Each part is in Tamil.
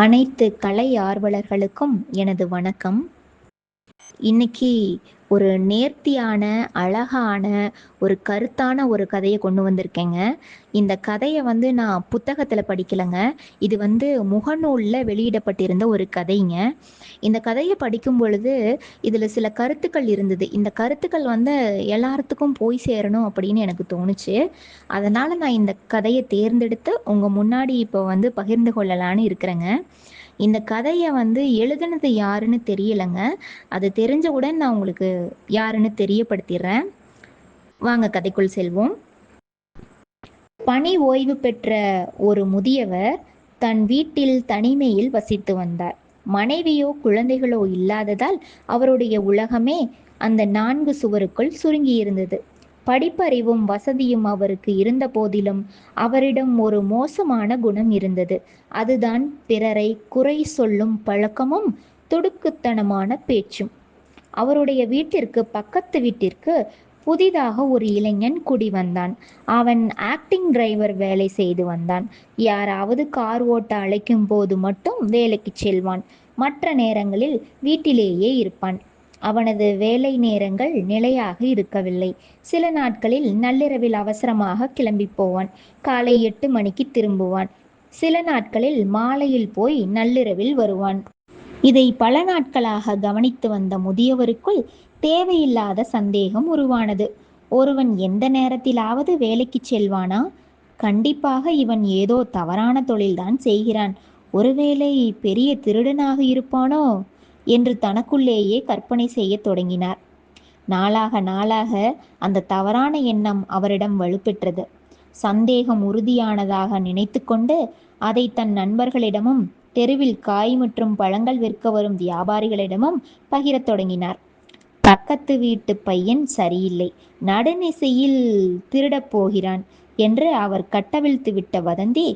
அனைத்து கலை ஆர்வலர்களுக்கும் எனது வணக்கம். இன்னைக்கு ஒரு நேர்த்தியான, அழகான, ஒரு கருத்தான ஒரு கதைய கொண்டு வந்திருக்கேங்க. இந்த கதைய நான் புத்தகத்துல படிக்கலங்க. இது முகநூல்ல வெளியிடப்பட்டிருந்த ஒரு கதைங்க. இந்த கதைய படிக்கும் பொழுது, இதுல சில கருத்துக்கள் இருந்தது. இந்த கருத்துக்கள் எல்லாத்துக்கும் போய் சேரணும் அப்படின்னு எனக்கு தோணுச்சு. அதனால நான் இந்த கதைய தேர்ந்தெடுத்து உங்க முன்னாடி இப்போ பகிர்ந்து கொள்ளலான்னு இருக்கிறேங்க. இந்த கதைய எழுதுனது யாருன்னு தெரியலங்க. அது தெரிஞ்சவுடன் நான் உங்களுக்கு யாருன்னு தெரியப்படுத்திடுறேன். வாங்க கதைக்குள் செல்வோம். பணி ஓய்வு பெற்ற ஒரு முதியவர் தன் வீட்டில் தனிமையில் வசித்து வந்தார். மனைவியோ குழந்தைகளோ இல்லாததால் அவருடைய உலகமே அந்த 4 சுவருக்குள் சுருங்கியிருந்தது. படிப்பறிவும் வசதியும் அவருக்கு இருந்த போதிலும் அவரிடம் ஒரு மோசமான குணம் இருந்தது. அதுதான் பிறரை குறை சொல்லும் பழக்கமும் துடுக்குத்தனமான பேச்சும். அவருடைய வீட்டிற்கு பக்கத்து வீட்டிற்கு புதிதாக ஒரு இளைஞன் குடி வந்தான். அவன் ஆக்டிங் டிரைவர் வேலை செய்து வந்தான். யாராவது கார் ஓட்ட அழைக்கும் போது மட்டும் வேலைக்கு செல்வான். மற்ற நேரங்களில் வீட்டிலேயே இருப்பான். அவனது வேலை நேரங்கள் நிலையாக இருக்கவில்லை. சில நாட்களில் நள்ளிரவில் அவசரமாக கிளம்பி போவான். காலை 8 மணிக்கு திரும்புவான். சில நாட்களில் மாலையில் போய் நள்ளிரவில் வருவான். இதை பல நாட்களாக கவனித்து வந்த முதியவருக்குள் தேவையில்லாத சந்தேகம் உருவானது. ஒருவன் எந்த நேரத்திலாவது வேலைக்கு செல்வானா? கண்டிப்பாக இவன் ஏதோ தவறான தொழில்தான் செய்கிறான். ஒருவேளை பெரிய திருடனாக இருப்பானோ என்று தனக்குள்ளேயே கற்பனை செய்ய தொடங்கினார். நாளாக நாளாக அந்த தவறான எண்ணம் அவரிடம் வலுப்பெற்றது. சந்தேகம் உறுதியானதாக நினைத்து கொண்டு அதை தன் நண்பர்களிடமும் தெருவில் காய் மற்றும் பழங்கள் விற்க வரும் வியாபாரிகளிடமும் பகிரத் தொடங்கினார். பக்கத்து வீட்டு பையன் சரியில்லை, நடுநிசையில் திருடப் போகிறான் என்று அவர் கட்டவிழ்த்து விட்ட வதந்தி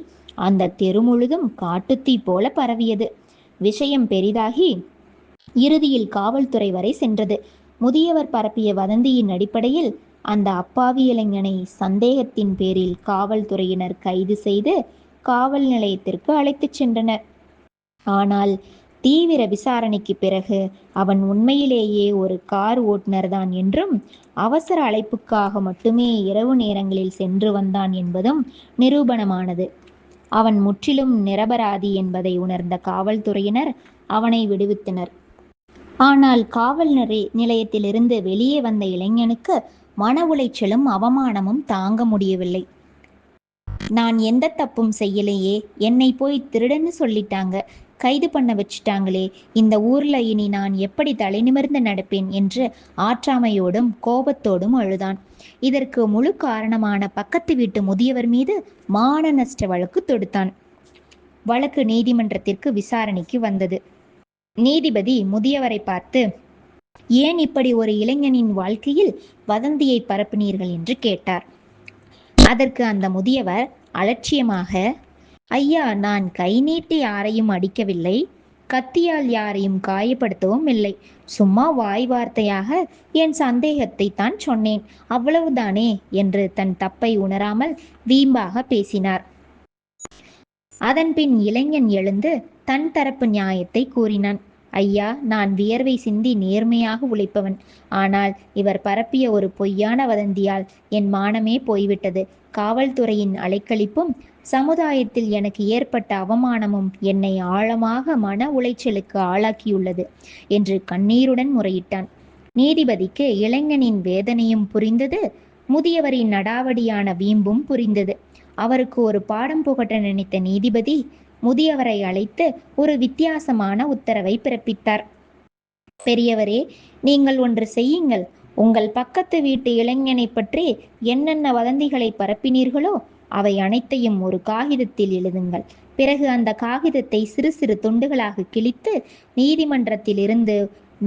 அந்த தெரு முழுதும் காட்டுத்தீ போல பரவியது. விஷயம் பெரிதாகி இறுதியில் காவல்துறை வரை சென்றது. முதியவர் பரப்பிய வதந்தியின் அடிப்படையில் அந்த அப்பாவி இளைஞனை சந்தேகத்தின் பேரில் காவல்துறையினர் கைது செய்து காவல் நிலையத்திற்கு அழைத்துச் சென்றனர். ஆனால் தீவிர விசாரணைக்கு பிறகு அவன் உண்மையிலேயே ஒரு கார் ஓட்டுநர் தான் என்றும் அவசர அழைப்புக்காக மட்டுமே இரவு நேரங்களில் சென்று வந்தான் என்பதும் நிரூபணமானது. அவன் முற்றிலும் நிரபராதி என்பதை உணர்ந்த காவல்துறையினர் அவனை விடுவித்தனர். ஆனால் காவல் நிலையத்திலிருந்து வெளியே வந்த இளைஞனுக்கு மன உளைச்சலும் அவமானமும் தாங்க முடியவில்லை. நான் எந்த தப்பும் செய்யலையே, என்னை போய் திருடன்னு சொல்லிட்டாங்க, கைது பண்ண வச்சுட்டாங்களே, இந்த ஊர்ல இனி நான் எப்படி தலைநிமிர்ந்து நடப்பேன் என்று ஆற்றாமையோடும் கோபத்தோடும் அழுதான். இதற்கு முழு காரணமான பக்கத்து வீட்டு முதியவர் மீது மான நஷ்ட வழக்கு தொடுத்தான். வழக்கு நீதிமன்றத்திற்கு விசாரணைக்கு வந்தது. நீதிபதி முதியவரை பார்த்து, ஏன் இப்படி ஒரு இளைஞனின் வாழ்க்கையில் வதந்தியை பரப்பினீர்கள் என்று கேட்டார். அதற்கு அந்த முதியவர் அலட்சியமாக, ஐயா, நான் கை நீட்டி யாரையும் அடிக்கவில்லை, கத்தியால் யாரையும் காயப்படுத்தவும் இல்லை. சும்மா வாய் வார்த்தையாக என் சந்தேகத்தை தான் சொன்னேன், அவ்வளவுதானே என்று தன் தப்பை உணராமல் வீம்பாக பேசினார். அதன்பின் இளைஞன் எழுந்து தன் தரப்பு நியாயத்தை கூறினான். ஐயா, நான் வியர்வை சிந்தி நேர்மையாக உழைப்பவன். ஆனால் இவர் பரப்பிய ஒரு பொய்யான வதந்தியால் என் மானமே போய்விட்டது. காவல்துறையின் அலைக்கழிப்பும் சமுதாயத்தில் எனக்கு ஏற்பட்ட அவமானமும் என்னை ஆழமாக மன உளைச்சலுக்கு ஆளாக்கியுள்ளது என்று கண்ணீருடன் முறையிட்டான். நீதிபதிக்கு இளைஞனின் வேதனையும் புரிந்தது, முதியவரின் நடாவடியான வீம்பும் புரிந்தது. அவருக்கு ஒரு பாடம் புகட்ட நினைத்த நீதிபதி முதியவரை அழைத்து ஒரு வித்தியாசமான உத்தரவை பிறப்பித்தார். பெரியவரே, நீங்கள் ஒன்று செய்யுங்கள். உங்கள் பக்கத்து வீட்டு இளைஞனை பற்றி என்னென்ன வதந்திகளை பரப்பினீர்களோ அவை அனைத்தையும் ஒரு காகிதத்தில் எழுதுங்கள். பிறகு அந்த காகிதத்தை சிறு சிறு துண்டுகளாக கிழித்து நீதிமன்றத்தில் இருந்து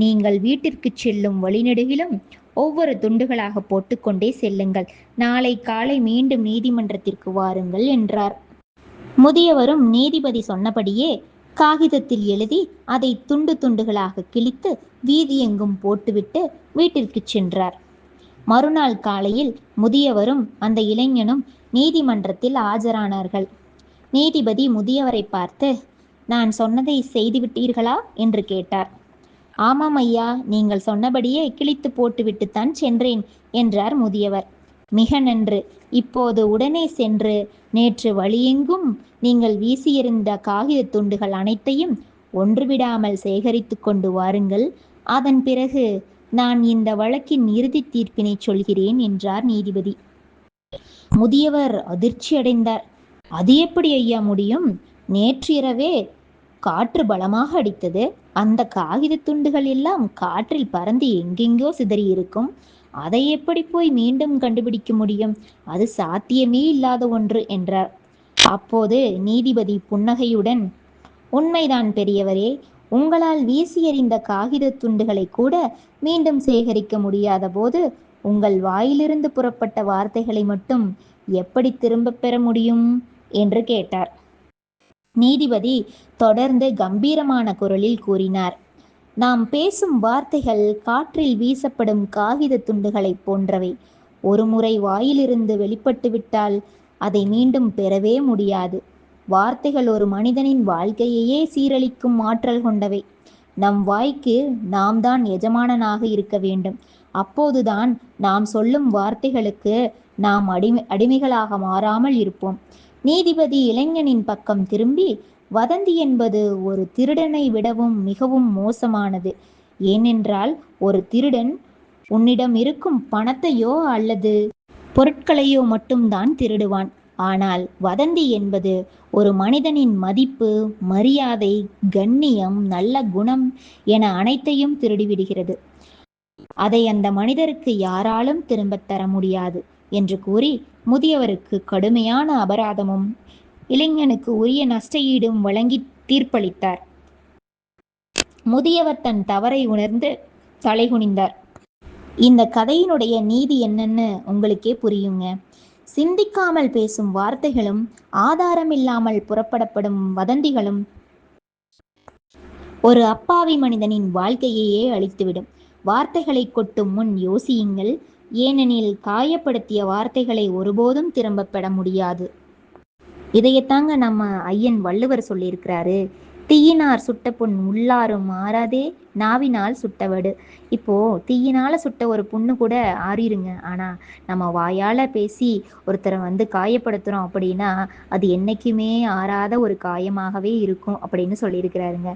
நீங்கள் வீட்டிற்கு செல்லும் வழிநெடுகிலும் ஒவ்வொரு துண்டுகளாக போட்டுக்கொண்டே செல்லுங்கள். நாளை காலை மீண்டும் நீதிமன்றத்திற்கு வாருங்கள் என்றார். முதியவரும் நீதிபதி சொன்னபடியே காகிதத்தில் எழுதி அதை துண்டு துண்டுகளாக கிழித்து வீதியெங்கும் போட்டுவிட்டு வீட்டிற்கு சென்றார். மறுநாள் காலையில் முதியவரும் அந்த இளைஞனும் நீதிமன்றத்தில் ஆஜரானார்கள். நீதிபதி முதியவரை பார்த்து, நான் சொன்னதை செய்துவிட்டீர்களா என்று கேட்டார். ஆமாம் ஐயா, நீங்கள் சொன்னபடியே கிழித்து போட்டுவிட்டுத்தான் சென்றேன் என்றார் முதியவர். மிக நன்று. இப்போது உடனே சென்று நேற்று வழியெங்கும் நீங்கள் வீசியிருந்த காகித துண்டுகள் அனைத்தையும் ஒன்றுவிடாமல் சேகரித்து கொண்டு வாருங்கள். அதன் பிறகு நான் இந்த வழக்கின் இறுதி தீர்ப்பினை சொல்கிறேன் என்றார் நீதிபதி. முதியவர் அதிர்ச்சியடைந்தார். அது எப்படி ஐயா முடியும்? நேற்றிரவே காற்று பலமாக அடித்தது. அந்த காகித துண்டுகள் எல்லாம் காற்றில் பறந்து எங்கெங்கோ சிதறியிருக்கும். அதை எப்படி போய் மீண்டும் கண்டுபிடிக்க முடியும்? அது சாத்தியமே இல்லாத ஒன்று என்றார். அப்போது நீதிபதி புன்னகையுடன், உண்மைதான் பெரியவரே, உங்களால் வீசி எறிந்த காகித துண்டுகளை கூட மீண்டும் சேகரிக்க முடியாத போது உங்கள் வாயிலிருந்து புறப்பட்ட வார்த்தைகளை மட்டும் எப்படி திரும்ப பெற முடியும் என்று கேட்டார். நீதிபதி தொடர்ந்து கம்பீரமான குரலில் கூறினார், நாம் பேசும் வார்த்தைகள் காற்றில் வீசப்படும் காகித துண்டுகளைப் போன்றவை. ஒருமுறை வாயிலிருந்து வெளிப்பட்டுவிட்டால் அதை மீண்டும் பெறவே முடியாது. வார்த்தைகள் ஒரு மனிதனின் வாழ்க்கையையே சீரழிக்கும் ஆற்றல் கொண்டவை. நம் வாய்க்கு நாம் தான் எஜமானனாக இருக்க வேண்டும். அப்போதுதான் நாம் சொல்லும் வார்த்தைகளுக்கு நாம் அடிமைகளாக மாறாமல் இருப்போம். நீதிபதி இளைஞனின் பக்கம் திரும்பி, வதந்தி என்பது ஒரு திருடனை விடவும் மிகவும் மோசமானது. ஏனென்றால் ஒரு திருடன் உன்னிடம் இருக்கும் பணத்தையோ அல்லது பொருட்களையோ மட்டும்தான் திருடுவான். ஆனால் வதந்தி என்பது ஒரு மனிதனின் மதிப்பு, மரியாதை, கண்ணியம், நல்ல குணம் என அனைத்தையும் திருடிவிடுகிறது. அதை அந்த மனிதருக்கு யாராலும் திரும்பத் தர முடியாது என்று கூறி முதியவருக்கு கடுமையான அபராதமும் இளைஞனுக்கு உரிய நஷ்டஈடும் வழங்கி தீர்ப்பளித்தார். முதியவர் தன் தவறை உணர்ந்து தலைகுனிந்தார். இந்த கதையினுடைய நீதி என்னன்னு உங்களுக்கே புரியுங்க. சிந்திக்காமல் பேசும் வார்த்தைகளும் ஆதாரமில்லாமல் புறப்படப்படும் வதந்திகளும் ஒரு அப்பாவி மனிதனின் வாழ்க்கையையே அழித்துவிடும். வார்த்தைகளை கொட்டும் முன் யோசியுங்கள். ஏனெனில் காயப்படுத்திய வார்த்தைகளை ஒருபோதும் திரும்ப பெற முடியாது. இதையத்தாங்க நம்ம ஐயன் வள்ளுவர் சொல்லியிருக்கிறாரு. தீயினார் சுட்ட புண் உள்ளாரும் ஆறாதே, நாவினால் சுட்டவடு. இப்போ தீயினால சுட்ட ஒரு புண்ணு கூட ஆறிருங்க. ஆனா நம்ம வாயால பேசி ஒருத்தரை காயப்படுத்துறோம் அப்படின்னா அது என்னைக்குமே ஆறாத ஒரு காயமாகவே இருக்கும் அப்படின்னு சொல்லியிருக்கிறாருங்க.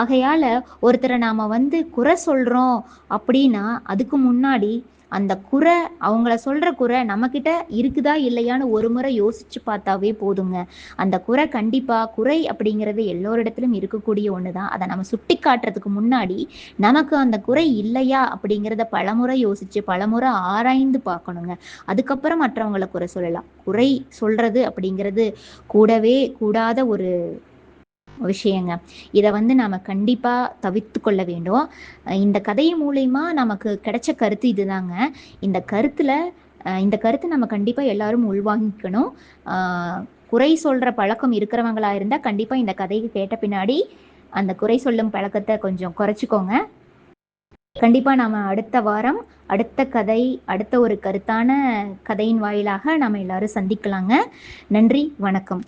ஆகையால ஒருத்தரை நாம குறை சொல்றோம் அப்படின்னா அதுக்கு முன்னாடி அந்த குறை, அவங்கள சொல்ற குறை நம்மக்கிட்ட இருக்குதா இல்லையான்னு ஒரு முறை யோசிச்சு பார்த்தாவே போதுங்க. அந்த குறை குறை அப்படிங்கிறது எல்லோரிடத்திலும் இருக்கக்கூடிய ஒன்று தான். அதை நம்ம சுட்டி காட்டுறதுக்கு முன்னாடி நமக்கு அந்த குறை இல்லையா அப்படிங்கிறத பலமுறை யோசிச்சு பலமுறை ஆராய்ந்து பார்க்கணுங்க. அதுக்கப்புறம் மற்றவங்களை குறை சொல்லலாம். குறை சொல்றது அப்படிங்கிறது கூடவே கூடாத ஒரு விஷயங்க. இதை நாம கண்டிப்பா தவிர்த்து கொள்ள வேண்டும். இந்த கதை மூலயமா நமக்கு கிடைச்ச கருத்து இதுதாங்க. இந்த கருத்தை நம்ம கண்டிப்பா எல்லாரும் உள்வாங்கிக்கணும். குறை சொல்ற பழக்கம் இருக்கிறவங்களா இருந்தா கண்டிப்பா இந்த கதையை கேட்ட பின்னாடி அந்த குறை சொல்லும் பழக்கத்தை கொஞ்சம் குறைச்சிக்கோங்க. கண்டிப்பா நாம அடுத்த வாரம் அடுத்த கதை, அடுத்த ஒரு கருத்தான கதையின் வாயிலாக நாம எல்லாரும் சந்திக்கலாங்க. நன்றி, வணக்கம்.